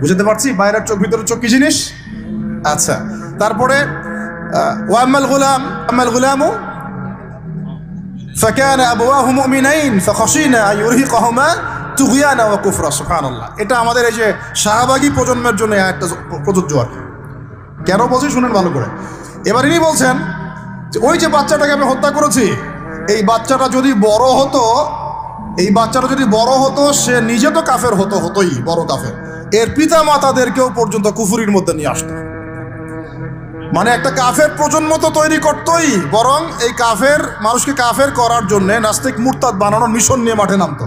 বুঝতে পারছি বাইরের চোখ ভিতরের চোখ কি জিনিস। আচ্ছা, তারপরে ওয়াম্মাল গুলামু ফাকানা আবওয়াহু মুমিনাইন ফাখাশিনা আন ইউরহিকাহুমা তুগয়ানা ওয়া কুফরা। সুবহানাল্লাহ। এটা আমাদের এই যে শাহবাগী প্রজন্মের জন্য একটা প্রযোজ্য আর কি। কেন বলছি শুনেন ভালো করে। এবার ইনি বলছেন যে ওই যে বাচ্চাটাকে আমি হত্যা করেছি, এই বাচ্চাটা যদি বড় হতো, সে নিজে তো কাফের হতোই, বড় কাফের, এর পিতা মাতাদেরকেও পর্যন্ত কুফুরির মধ্যে নিয়ে আসতো। মানে একটা কাফের প্রজন্ম তো তৈরি করতোই, বরং এই কাফের মানুষকে কাফের করার জন্য নাস্তিক মুরতাদ বানানোর মিশন নিয়ে মাঠে নামতো।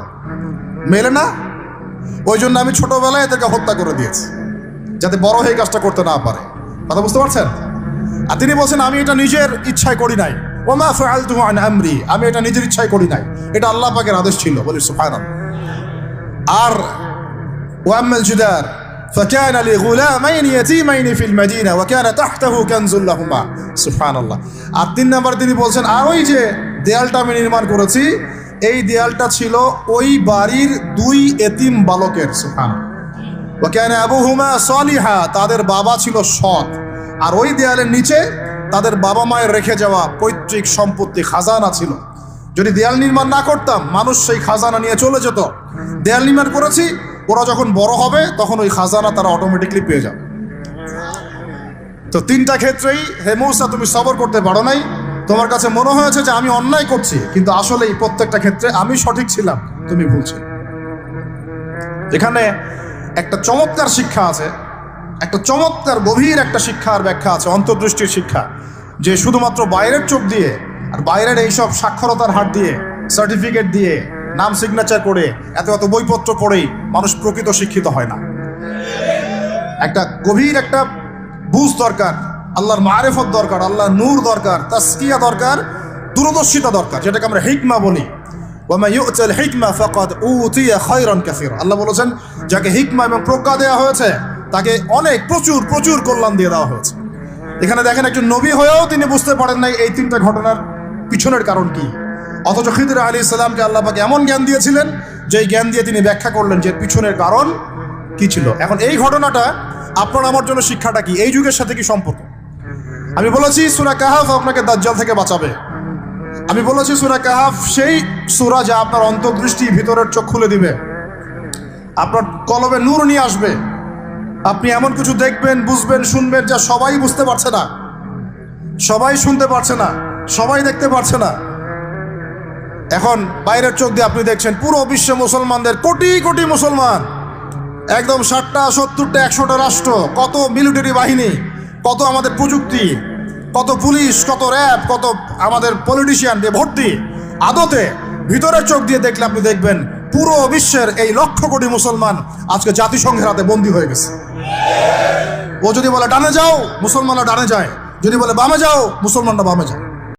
মেলে না? ওই জন্য আমি ছোটবেলায় এদেরকে হত্যা করে দিয়েছি, যাতে বড় হয়ে কাজটা করতে না পারে। কথা বুঝতে পারছেন? আর তিনি বলছেন আমি এটা নিজের ইচ্ছায় করি নাই, ওমা ফাআলতুহু আন আমরি, আমি এটা নিজের ইচ্ছায় করি নাই, এটা আল্লাহ পাকের আদেশ ছিল। বলি সুবহানাল্লাহ। আর ওয়াম্মাল জিদার ফাকানা লিগুলামাইন ইয়াতীমাইন ফিল মাদিনা ওয়া কানা তাহতাহু কানজুল লাহুমা। সুবহানাল্লাহ। আর 3 নাম্বার তিনি বলছেন আর ওই যে দেয়ালটা আমি নির্মাণ করেছি, এই দেয়ালটা ছিল ওই বাড়ির 2 এতিম বালকের। সুবহানাল্লাহ। ওয়া কানা আবুহুমা সালিহা, তাদের বাবা ছিল সৎ। আর ওই দেয়ালের নিচে তাদের বাবা মায়ের রেখে যাওয়া পৈতৃক সম্পত্তি খাজানা ছিল। যদি দেয়াল নির্মাণ না করতাম মানুষ সেই খাজানা নিয়ে চলে যেত। দেয়াল নির্মাণ করেছি, ওরা যখন বড় হবে তখন ওই খাজানা তারা অটোমেটিকলি পেয়ে যাবে। তো 3টা ক্ষেত্রেই হে মূসা তুমি সবর করতে পারো নাই, তোমার কাছে মনে হয়েছে যে আমি অন্যায় করছি, কিন্তু আসলে এই প্রত্যেকটা ক্ষেত্রে আমি সঠিক ছিলাম, তুমি ভুল ছিল। এখানে একটা চমৎকার শিক্ষা আছে, একটা চমৎকার গভীর একটা শিক্ষার ব্যাখ্যা আছে, অন্তর্দৃষ্টির শিক্ষা, যে শুধুমাত্র বাইরের চোখ দিয়ে আর বাইরের এইসব সাক্ষরতার হাত দিয়ে, সার্টিফিকেট দিয়ে, নাম সিগনেচার করে, এত বইপত্র পড়েই মানুষ প্রকৃত শিক্ষিত হয় না। একটা গভীর একটা বুঝ দরকার, আল্লাহর মারিফত দরকার, আল্লাহর নূর দরকার, তাসকিয়া দরকার, দূরদর্শিতা দরকার, যেটাকে আমরা হিকমা বলি। ওয়ামা ইউতাল হিকমা ফাকাদ উতিয়া খায়রান কাসীরা। আল্লাহ বলেছেন যাকে হিকমা এবং প্রজ্ঞা দেওয়া হয়েছে তাকে অনেক প্রচুর কল্যাণ দিয়ে দেওয়া হয়েছে। এখানে দেখেন একজন নবী হয়েও তিনি বুঝতে পারেন নাই এই 3টা ঘটনার পিছনের কারণ কি, অথচ খিদর আলাইহিস সালামকে আল্লাহ পাক এমন জ্ঞান দিয়েছিলেন যে জ্ঞান দিয়ে তিনি ব্যাখ্যা করলেন যে পিছনের কারণ কি ছিল। এখন এই ঘটনাটা আপনার আমার জন্য শিক্ষাটা কি, এই যুগের সাথে কি সম্পর্ক? আমি বলেছি সূরা কাহাফ আপনাকে দাজ্জাল থেকে বাঁচাবে। আমি বলেছি সূরা কাহাফ সেই সূরা যা আপনার অন্তর্দৃষ্টি, ভিতরের চোখ খুলে দিবে, আপনার কলবে নূর নিয়ে আসবে। আপনি এমন কিছু দেখবেন, বুঝবেন, শুনবেন যা সবাই বুঝতে পারছে না, সবাই শুনতে পারছে না, সবাই দেখতে পারছে না। এখন বাইরের চোখ দিয়ে আপনি দেখছেন পুরো বিশ্বে মুসলমানদের কোটি মুসলমান, একদম 60টা 70টা 100টা রাষ্ট্র, কত মিলিটারি বাহিনী, কত আমাদের প্রযুক্তি, কত পুলিশ, কত র্যাব, কত আমাদের পলিটিশিয়ান দিয়ে ভর্তি। আদতে ভিতরের চোখ দিয়ে দেখলে আপনি দেখবেন পুরো বিশ্বের এই লক্ষ কোটি মুসলমান আজকে জাতিসংঘের হাতে বন্দী হয়ে গেছে। ও যদি বলে ডানে যাও, মুসলমানরা ডানে যায়, যদি বলে বামে যাও, মুসলমানরা বামে যায়।